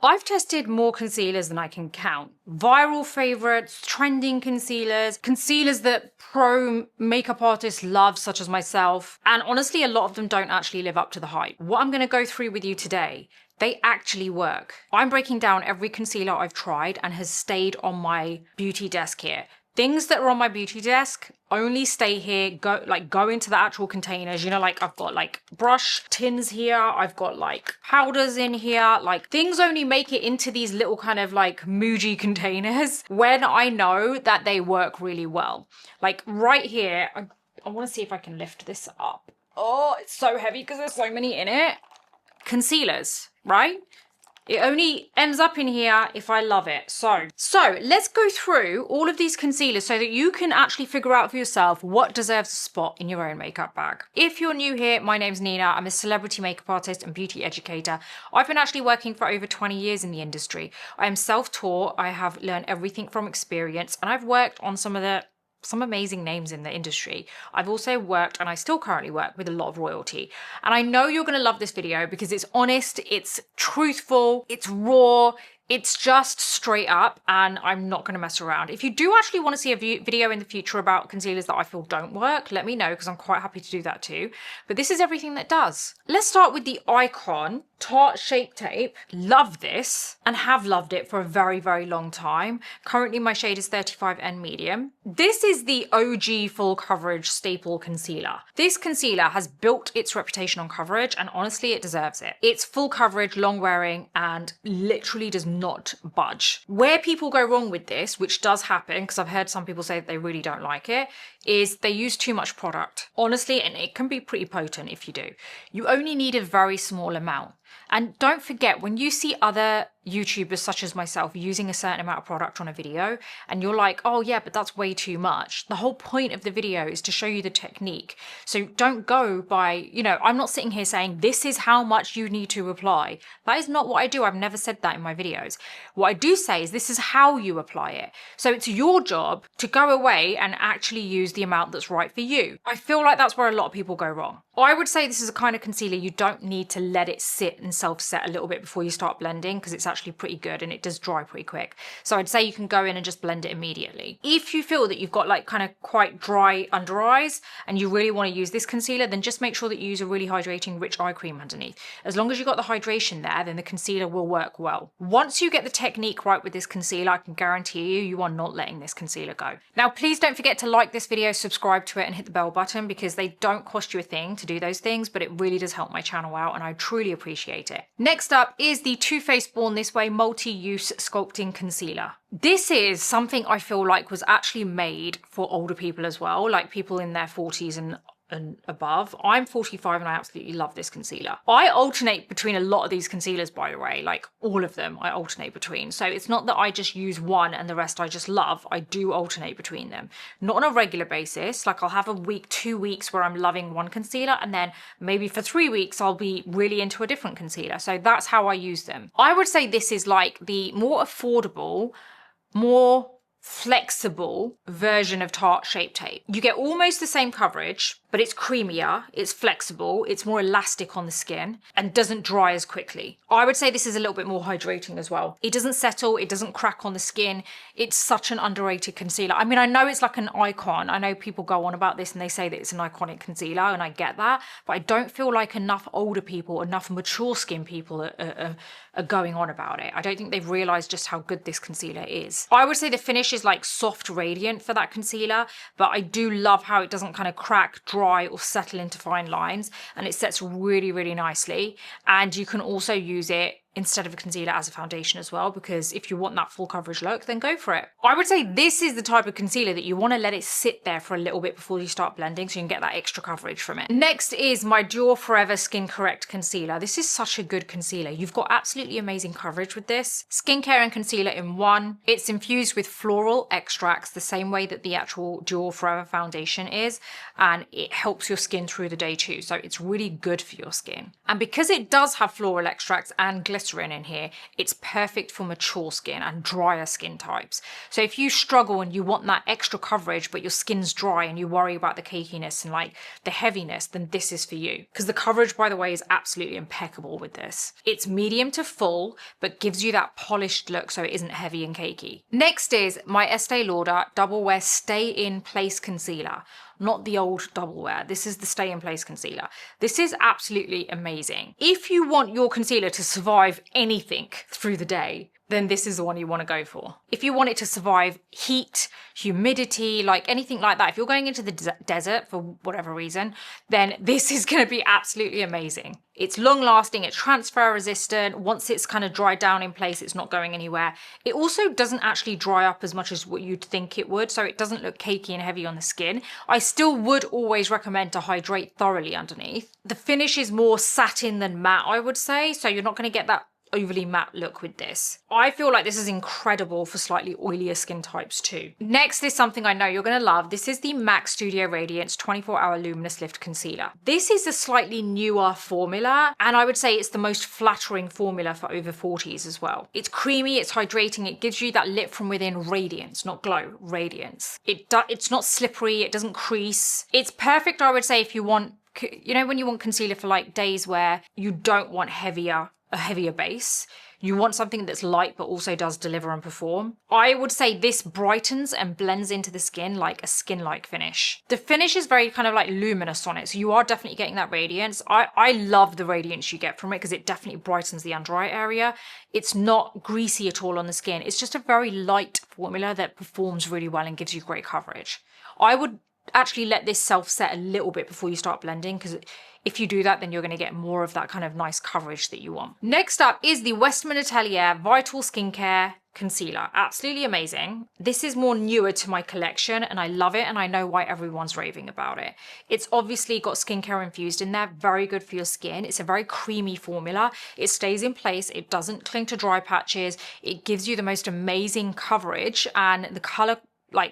I've tested more concealers than I can count. Viral favorites, trending concealers, concealers that pro makeup artists love, such as myself. And honestly, a lot of them don't actually live up to the hype. What I'm going to go through with you today, they actually work. I'm breaking down every concealer I've tried and has stayed on my beauty desk here. Things that are on my beauty desk only stay here, go into the actual containers. You know, like I've got like brush tins here, I've got like powders in here, like things only make it into these little kind of like Muji containers when I know that they work really well. Like right here, I want to see if I can lift this up. Oh, it's so heavy because there's so many in it. Concealers, right? It only ends up in here if I love it. So let's go through all of these concealers so that you can actually figure out for yourself what deserves a spot in your own makeup bag. If you're new here, my name's Nina. I'm a celebrity makeup artist and beauty educator. I've been actually working for over 20 years in the industry. I am self-taught. I have learned everything from experience, and I've worked on some amazing names in the industry. I've also worked, and I still currently work, with a lot of royalty. And I know you're going to love this video because it's honest, it's truthful, it's raw, it's just straight up, and I'm not going to mess around. If you do actually want to see a video in the future about concealers that I feel don't work, let me know because I'm quite happy to do that too. But this is everything that does. Let's start with the Icon Tarte Shape Tape. Love this and have loved it for a very, very long time. Currently my shade is 35N medium. This is the OG full coverage staple concealer. This concealer has built its reputation on coverage, and honestly it deserves it. It's full coverage, long wearing, and literally does not budge. Where people go wrong with this, which does happen because I've heard some people say that they really don't like it, is they use too much product. Honestly, and it can be pretty potent if you do. You only need a very small amount. And don't forget, when you see other YouTubers such as myself using a certain amount of product on a video and you're like, oh yeah, but that's way too much. The whole point of the video is to show you the technique. So don't go by, you know, I'm not sitting here saying this is how much you need to apply. That is not what I do. I've never said that in my videos. What I do say is this is how you apply it. So it's your job to go away and actually use the amount that's right for you. I feel like that's where a lot of people go wrong. I would say this is a kind of concealer you don't need to let it sit and self-set a little bit before you start blending, because it's actually pretty good and it does dry pretty quick. So I'd say you can go in and just blend it immediately. If you feel that you've got like kind of quite dry under eyes and you really want to use this concealer, then just make sure that you use a really hydrating rich eye cream underneath. As long as you've got the hydration there, then the concealer will work well. Once you get the technique right with this concealer, I can guarantee you, you are not letting this concealer go. Now, please don't forget to like this video, subscribe to it, and hit the bell button, because they don't cost you a thing to do those things, but it really does help my channel out and I truly appreciate it. Next up is the Too Faced Born This Way Multi-Use Sculpting Concealer. This is something I feel like was actually made for older people as well, like people in their 40s and above. I'm 45 and I absolutely love this concealer. I alternate between a lot of these concealers, by the way, like all of them I alternate between. So it's not that I just use one and the rest I just love. I do alternate between them. Not on a regular basis. Like I'll have a week, 2 weeks where I'm loving one concealer, and then maybe for 3 weeks I'll be really into a different concealer. So that's how I use them. I would say this is like the more affordable, more flexible version of Tarte Shape Tape. You get almost the same coverage, but it's creamier, it's flexible, it's more elastic on the skin, and doesn't dry as quickly. I would say this is a little bit more hydrating as well. It doesn't settle, it doesn't crack on the skin. It's such an underrated concealer. I mean, I know it's like an icon. I know people go on about this and they say that it's an iconic concealer, and I get that, but I don't feel like enough older people, enough mature skin people are going on about it. I don't think they've realized just how good this concealer is. I would say the finish is like soft radiant for that concealer, but I do love how it doesn't kind of crack, dry, or settle into fine lines, and it sets really, really nicely. And you can also use it instead of a concealer as a foundation as well, because if you want that full coverage look, then go for it. I would say this is the type of concealer that you want to let it sit there for a little bit before you start blending so you can get that extra coverage from it. Next is my Dior Forever Skin Correct Concealer. This is such a good concealer. You've got absolutely amazing coverage with this. Skincare and concealer in one. It's infused with floral extracts the same way that the actual Dior Forever foundation is, and it helps your skin through the day too. So it's really good for your skin. And because it does have floral extracts and glycerin glycerin in here, it's perfect for mature skin and drier skin types. So if you struggle and you want that extra coverage, but your skin's dry and you worry about the cakiness and like the heaviness, then this is for you. Because the coverage, by the way, is absolutely impeccable with this. It's medium to full, but gives you that polished look so it isn't heavy and cakey. Next is my Estee Lauder Double Wear Stay In Place Concealer. Not the old double wear. This is the Stay In Place concealer. This is absolutely amazing. If you want your concealer to survive anything through the day, then this is the one you want to go for. If you want it to survive heat, humidity, like anything like that, if you're going into the desert for whatever reason, then this is going to be absolutely amazing. It's long lasting, it's transfer resistant. Once it's kind of dried down in place, it's not going anywhere. It also doesn't actually dry up as much as what you'd think it would, so it doesn't look cakey and heavy on the skin. I still would always recommend to hydrate thoroughly underneath. The finish is more satin than matte, I would say, so you're not going to get that overly matte look with this. I feel like this is incredible for slightly oilier skin types too. Next is something I know you're going to love. This is the MAC Studio Radiance 24-Hour Luminous Lift Concealer. This is a slightly newer formula, and I would say it's the most flattering formula for over 40s as well. It's creamy, it's hydrating, it gives you that lit from within radiance, not glow, radiance. It's not slippery, it doesn't crease. It's perfect, I would say, if you want, you know, when you want concealer for like days where you don't want a heavier base. You want something that's light but also does deliver and perform. I would say this brightens and blends into the skin like a skin-like finish. The finish is very kind of like luminous on it, so you are definitely getting that radiance. I love the radiance you get from it because it definitely brightens the under eye area. It's not greasy at all on the skin. It's just a very light formula that performs really well and gives you great coverage. I would actually let this self-set a little bit before you start blending, because if you do that, then you're going to get more of that kind of nice coverage that you want. Next up is the Westman Atelier Vital Skincare Concealer. Absolutely amazing. This is more newer to my collection and I love it, and I know why everyone's raving about it. It's obviously got skincare infused in there, very good for your skin. It's a very creamy formula. It stays in place. It doesn't cling to dry patches. It gives you the most amazing coverage, and the color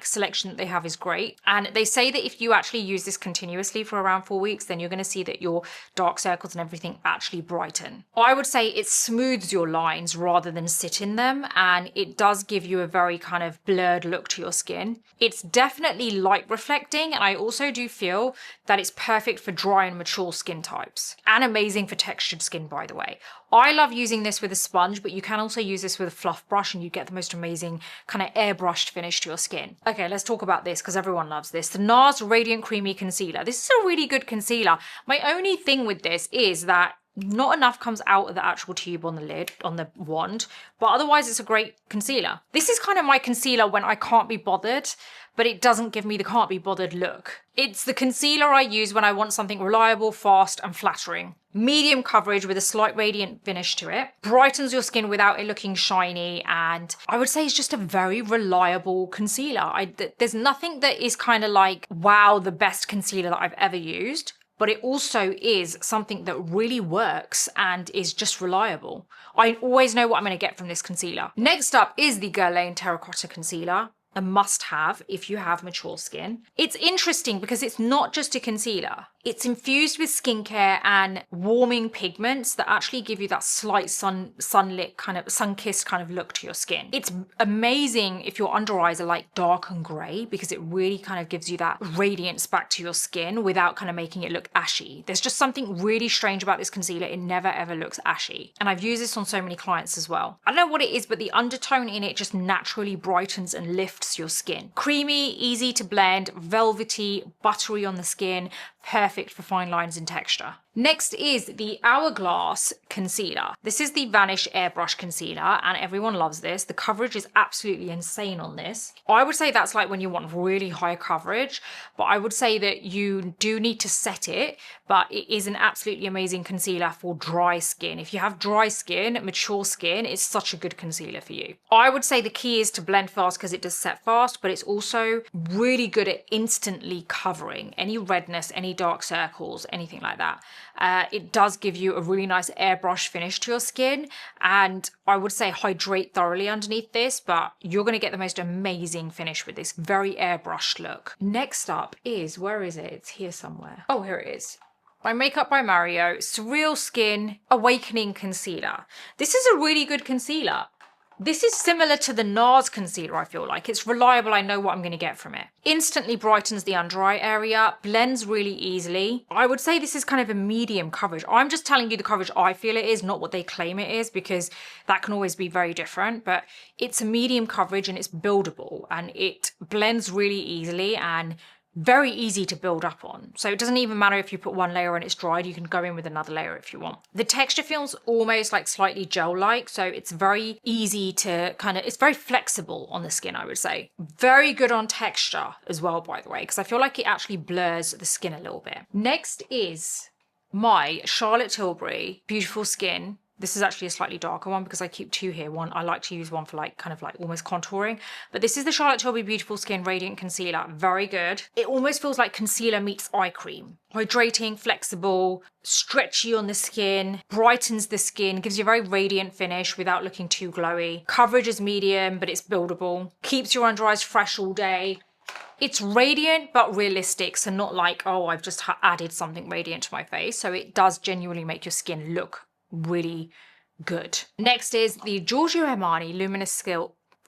selection that they have is great. And they say that if you actually use this continuously for around 4 weeks, then you're going to see that your dark circles and everything actually brighten. I would say it smooths your lines rather than sit in them, and it does give you a very kind of blurred look to your skin. It's definitely light reflecting, and I also do feel that it's perfect for dry and mature skin types, and amazing for textured skin, by the way. I love using this with a sponge, but you can also use this with a fluff brush and you get the most amazing kind of airbrushed finish to your skin. Okay, let's talk about this because everyone loves this. The NARS Radiant Creamy Concealer. This is a really good concealer. My only thing with this is that not enough comes out of the actual tube on the lid, on the wand, but otherwise it's a great concealer. This is kind of my concealer when I can't be bothered, but it doesn't give me the can't be bothered look. It's the concealer I use when I want something reliable, fast, and flattering. Medium coverage with a slight radiant finish to it. Brightens your skin without it looking shiny, and I would say it's just a very reliable concealer. There's nothing that is kind of like, wow, the best concealer that I've ever used, but it also is something that really works and is just reliable. I always know what I'm going to get from this concealer. Next up is the Guerlain Terracotta Concealer. A must-have if you have mature skin. It's interesting because it's not just a concealer. It's infused with skincare and warming pigments that actually give you that slight sunlit kind of sun-kissed kind of look to your skin. It's amazing if your under eyes are like dark and grey, because it really kind of gives you that radiance back to your skin without kind of making it look ashy. There's just something really strange about this concealer. It never ever looks ashy. And I've used this on so many clients as well. I don't know what it is, but the undertone in it just naturally brightens and lifts your skin. Creamy, easy to blend, velvety, buttery on the skin, perfect for fine lines and texture. Next is the Hourglass Concealer. This is the Vanish Airbrush Concealer, and everyone loves this. The coverage is absolutely insane on this. I would say that's like when you want really high coverage, but I would say that you do need to set it, but it is an absolutely amazing concealer for dry skin. If you have dry skin, mature skin, it's such a good concealer for you. I would say the key is to blend fast because it does set fast, but it's also really good at instantly covering any redness, any dark circles, anything like that. It does give you a really nice airbrush finish to your skin, and I would say hydrate thoroughly underneath this, but you're going to get the most amazing finish with this very airbrushed look. Next up is, where is it? It's here somewhere. Oh, here it is. by Makeup by Mario Surreal Skin Awakening Concealer. This is a really good concealer. This is similar to the NARS concealer, I feel like. It's reliable, I know what I'm going to get from it. Instantly brightens the under eye area, blends really easily. I would say this is kind of a medium coverage. I'm just telling you the coverage I feel it is, not what they claim it is, because that can always be very different. But it's a medium coverage and it's buildable and it blends really easily and very easy to build up on. So it doesn't even matter if you put one layer and it's dried, you can go in with another layer if you want. The texture feels almost like slightly gel-like, so it's very easy to it's very flexible on the skin, I would say. Very good on texture as well, by the way, because I feel like it actually blurs the skin a little bit. Next is my Charlotte Tilbury Beautiful Skin. This is actually a slightly darker one because I keep two here. One, I like to use one for like almost contouring. But this is the Charlotte Tilbury Beautiful Skin Radiant Concealer. Very good. It almost feels like concealer meets eye cream. Hydrating, flexible, stretchy on the skin, brightens the skin, gives you a very radiant finish without looking too glowy. Coverage is medium, but it's buildable. Keeps your under eyes fresh all day. It's radiant but realistic, so not like, oh, I've just added something radiant to my face. So it does genuinely make your skin look really good. Next is the Giorgio Armani Luminous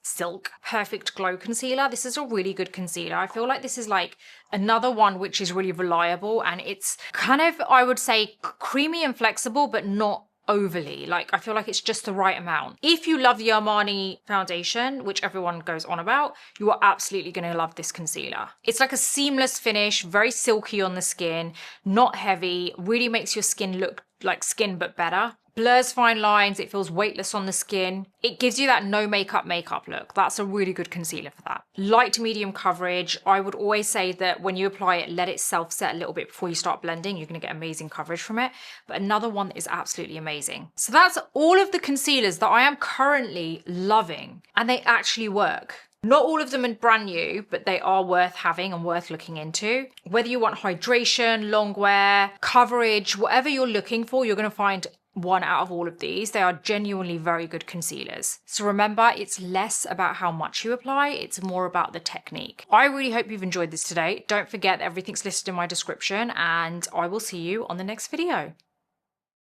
Silk Perfect Glow Concealer. This is a really good concealer. I feel like this is like another one which is really reliable and it's kind of, I would say, creamy and flexible, but not overly. Like, I feel like it's just the right amount. If you love the Armani foundation, which everyone goes on about, you are absolutely going to love this concealer. It's like a seamless finish, very silky on the skin, not heavy, really makes your skin look like skin but better. Blurs fine lines, it feels weightless on the skin. It gives you that no makeup look. That's a really good concealer for that. Light to medium coverage. I would always say that when you apply it, let it self-set a little bit before you start blending. You're gonna get amazing coverage from it. But another one that is absolutely amazing. So that's all of the concealers that I am currently loving, and they actually work. Not all of them are brand new, but they are worth having and worth looking into. Whether you want hydration, long wear, coverage, whatever you're looking for, you're going to find one out of all of these. They are genuinely very good concealers. So remember, it's less about how much you apply, it's more about the technique. I really hope you've enjoyed this today. Don't forget that everything's listed in my description, and I will see you on the next video.